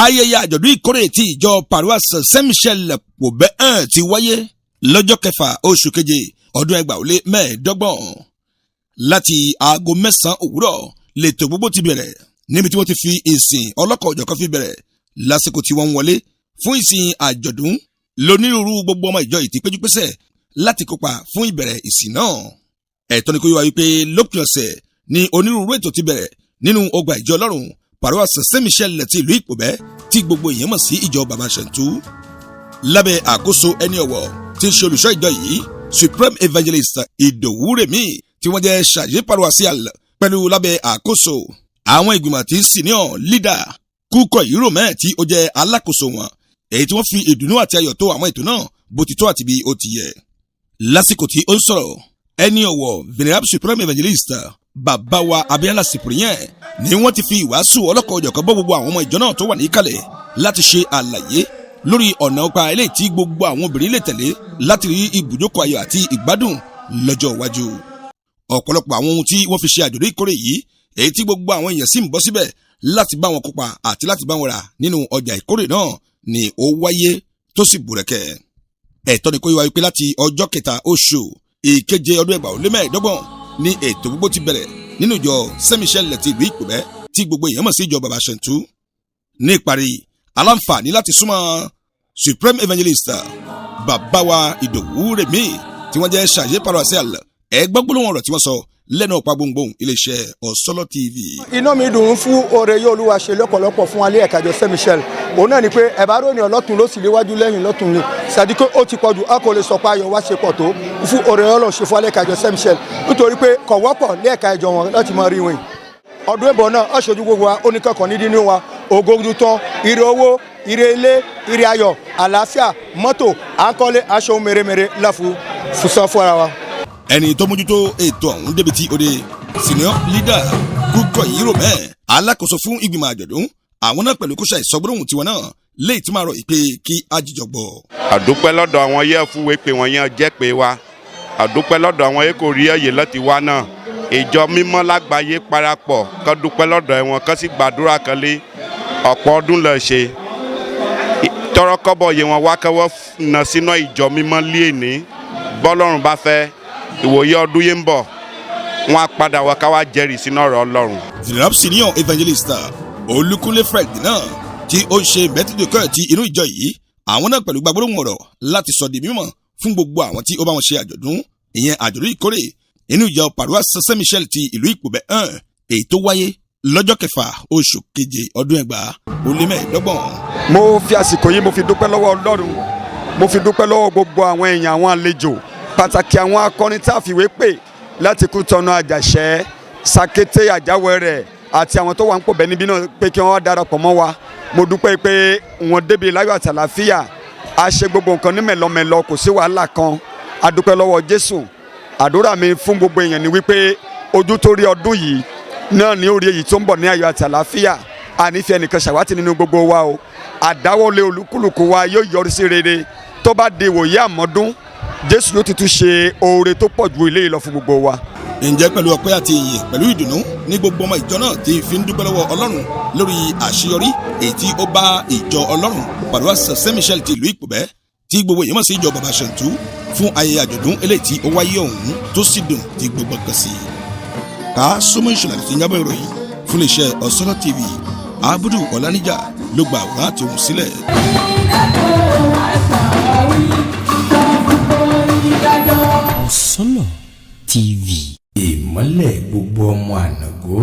ayẹyẹ àjọ̀dún ìkórè tí ìjọ paroisse Saint-Michel Pòbẹ́ 1 ti wáyé lọ́jọ́ 6 oṣù keje ọdún 2025 láti aago 9 òwúrọ̀ lẹ́tọ̀ gbogbo ti bẹ̀rẹ̀ níbi tí wọ́n ti fi ìsìn ọlọ́kọ̀-òjọ̀kan fi bẹ̀rẹ̀ lásìkò tí wọ́n wọlé fún ìsìn àjọ̀dún lónírúurú gbogbo ọmọ ìjọ yìí ti péjú pésẹ̀ láti kópa fún ìbẹ̀rẹ̀ ìsìn náà. ẹ̀tọ́ ni kó yé wa wípé lópin ọ̀sẹ̀ ni onírúurú ètò ti bẹ̀rẹ̀ nínú ọgbà ìjọ Ọlọ́run paroisse Saint-Michel ti ìlú Ìpòbẹ́ tí gbogbo èèyàn mọ̀ sí ìjọ Baba Shantu lábẹ́ àkóso ẹni ọ̀wọ̀ tí ń ṣe olùṣọ́ ìjọ yìí Supreme Evangelist Ìdòwú Rẹ̀mí tí wọ́n jẹ́ chargé paroissial pẹ̀lú lábẹ́ àkóso àwọn ìgbìmọ̀ tí senior leader Kúkọ̀ Ìròmẹ́ tí ó jẹ́ alákòóso wọn èyí tí wọ́n fi ìdùnnú àti ayọ̀ tó àwọn ètò náà bó ti tó àti bí ó ti yẹ. lásìkò tí ó ń sọ̀rọ̀ ẹni ọ̀wọ̀ Venerable Supreme Evangelist bàbá wa Abíọ́lá Cyprien ni wọ́n ti fi ìwàásù ọlọ́kọ̀-òjọ̀kan bọ́ gbogbo àwọn ọmọ ìjọ náà tó wà níkàlẹ̀ láti ṣe àlàyé lórí ọ̀nà ọ̀pá eléyìí tí gbogbo àwọn obìnrin lè tẹ̀lé láti rí ibùjókòó ayọ̀ àti ìgbádùn lọ́jọ́ iwájú. ọ̀pọ̀lọpọ̀ àwọn ohun tí wọ́n fi ṣe àjọ̀dún ìkórè yìí èyí tí gbogbo àwọn èèyàn sì ń bọ́ síbẹ̀ láti bá wọn kópa àti láti bá wọn rà nínú ọjà ìkórè náà ni ó wáyé tó sì bùrẹ̀kẹ̀. ẹ̀tọ́ ni kó yé wa wípé láti ọjọ́ 7 oṣù ìkeje ọdún 2025 ní ètò gbogbo ti bẹ̀rẹ̀ nínú ìjọ Saint-Michel ti ìlú Ìpòbẹ́ tí gbogbo èèyàn mọ̀ sí ìjọ Baba Shantu. ní ìparí aláǹfààní láti súnmọ́ Supreme Evangelist bàbá wa Ìdòwú Rẹ̀mí tí wọ́n jẹ́ chargé paroissial ẹgbẹ́ gbólóhùn ọ̀rọ̀ tí wọ́n sọ lẹ́nu ọ̀pá gbòǹgbòǹ iléeṣẹ́ Ọ̀sọ́lọ́ TV. iná mi dùn fún oore yóò Olúwa ṣe lọ́pọ̀lọpọ̀ fún alẹ́ ẹ̀ka ìjọ Saint-Michel òun náà ni pé ẹ̀bá ròyìn ọlọ́tún ló sì léwájú lẹ́yìn lọ́tún ni sàdí pé ó ti pọ̀jù a kò lè sọ pé ayọ̀ wá ṣe pọ̀ tó fún oore Ọlọ́run ṣe fún alẹ́ ẹ̀ka ìjọ Saint-Michel nítorí pé kò wọ́pọ̀ ní ẹ̀ka ìjọ wọn láti máa rí wọn. ọdún ẹ̀bọ̀ náà aṣojú gbogbo wa oníkankan ní nínú wa ògógùn tán ire owó ire ilé ire ayọ̀ àlàáfíà mọ́tò àńkọ́lé aṣọ mèremère láfu fúnṣán fúnra wa. ẹni tó mójútó ètò ọ̀hún débi tí òde senior leader Kúkọ̀ Ìròmẹ́ alákòóso fún ìgbìmọ̀ àjọ̀dún àwọn náà pẹ̀lú kóṣà ìsọgbóhùn tiwọn náà léyìí tí máa rọ ìpè kí ajíjọ gbọ́. àdúpẹ́ lọ́dọ̀ àwọn yẹ́ fúwe pé wọ́n yẹn jẹ́ pé wa àdúpẹ́ lọ́dọ̀ àwọn yẹ́ kò rí ẹ̀yẹ láti wá náà ìjọ mímọ́ lágbàáyé parapọ̀ kó dúpẹ́ lọ́dọ̀ ẹ̀wọ̀n kó sì gbàdúrà kan lé ọ̀pọ̀ ọdún lọ ṣe tọrọ kọ́bọ̀ yẹ wọn wá kẹ́wọ́ nà sínú ìjọ mímọ́ lé ní bọ́lọ́run bá fẹ́ ìwòye ọdún yẹn ń bọ̀ wọn á padà wá ká wá jẹ́rìí sínú ọ̀rọ̀ Ọlọ́run. Venerable Senior Evangelist Olúkúnlé Fred náà tí ó ń ṣe mẹ́tìdókọ̀ ti inú ìjọ yìí àwọn náà pẹ̀lú gbàgbọ́dọ̀ ọ̀rọ̀ láti sọ di mímọ̀ fún gbogbo àwọn tí ó bá wọn ṣe àjọ̀dún ìyẹn àjọ̀dún ìkórè inú ìjọ paroisse Saint-Michel ti ìlú Ìpòbẹ́ 1 èyí tó wáyé lọ́jọ́ 6 oṣù keje ọdún 2025. mo fi àsìkò yìí mo fi dúpẹ́ lọ́wọ́ Ọlọ́run mo fi dúpẹ́ lọ́wọ́ gbogbo àwọn èèyàn àwọn àlejò pàtàkì àwọn akọrin tá a fìwé pè láti Kútọ̀nù Àjàṣẹ́ Sàkété Àjáwẹ̀rẹ̀ àti àwọn tó wà ń Pòbẹ́ níbí náà pé kí wọ́n wá darapọ̀ mọ́ wa mo dúpẹ́ pé wọ́n débi láyọ̀ àti àlàáfíà a ṣe gbogbo nǹkan ní mẹ̀lọmẹ̀lọ kò sí wàhálà kan a dúpẹ́ lọ́wọ́ Jésù àdúrà mi fún gbogbo èèyàn ni wípé ojú tó rí ọdún yìí náà ní orí èyí tó ń bọ̀ ní ayọ̀ àti àlàáfíà ànífẹ́ ẹnìkan ṣàwátì nínú gbogbo wa o àdáwọ́lé olúkúlùkù wa yóò yọrí sí rere tó bá di ìwòye àmọ́dún Jésù yóò ti tún ṣe oore tó pọ̀ ju ilé yìí lọ fún gbogbo wa. ǹjẹ́ pẹ̀lú ọpẹ́ àti ìyìn pẹ̀lú ìdùnnú ní gbogbo ọmọ ìjọ náà ti fi ń dúpẹ́ lọ́wọ́ Ọlọ́run lórí àṣeyọrí èyí tí ó bá ìjọ Ọlọ́run paroisse Saint-Michel ti ìlú Ìpòbẹ́ tí gbogbo èèyàn mọ̀ sí ìjọ Baba Shantu fún ayẹyẹ àjọ̀dún eléyìí tí ó wáyé ọ̀hún tó sì dùn tí gbogbo kan sí. ká súnmọ́ ìṣẹ̀lẹ̀ àti ìyàbọ̀ ìròyìn fún iléeṣẹ́ Ọ̀sọ́lọ́ TV Abudu Ọláníjà ló gba àwòrán àti ohùn sílẹ̀. Ọ̀sọ́lọ́ TV ìmọ́lẹ̀ gbogbo ọmọ ànàgó.